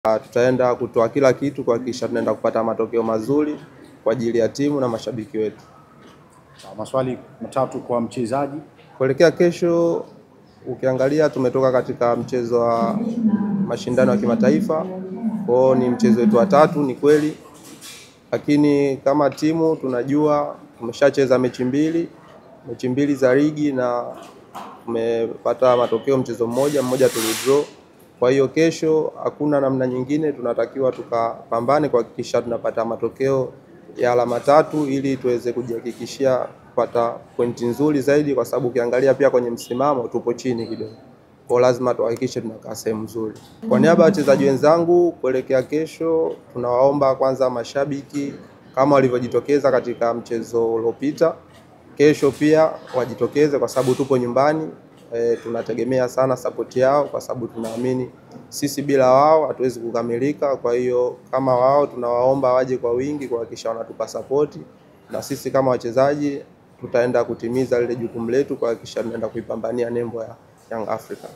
Tutaenda kutoa kila kitu kuhakikisha tunaenda kupata matokeo mazuri kwa ajili ya timu na mashabiki wetu. Maswali matatu kwa mchezaji. Kuelekea kesho, ukiangalia tumetoka katika mchezo wa mashindano ya kimataifa. Kwao ni mchezo wetu wa 3 ni kweli. Lakini kama timu tunajua tumeshacheza mechi mbili za ligi na tumepata matokeo mchezo mmoja tulidraw. Kwa hiyo kesho hakuna namna nyingine, tunatakiwa tukapambane kuhakikisha tunapata matokeo ya alama 3 ili tuweze kujihakikishia kupata pointi nzuri zaidi, kwa sababu ukiangalia pia kwenye msimamo tupo chini kidogo. Kwa lazima tuhakikishe tunakaa sehemu nzuri. Kwa niaba ya wachezaji wenzangu kuelekea kesho, tunawaomba kwanza mashabiki kama walivyojitokeza katika mchezo uliopita, kesho pia wajitokeze kwa sababu tupo nyumbani. Tunategemea sana support yao kwa sababu tunaamini sisi bila wao hatuwezi kukamilika. Kwa hiyo kama wao tunawaomba waje kwa wingi kuhakikisha wanatupa support, na sisi kama wachezaji tutaenda kutimiza lile jukumu letu kuhakikisha tunaenda kuipambania nembo ya Young Africa.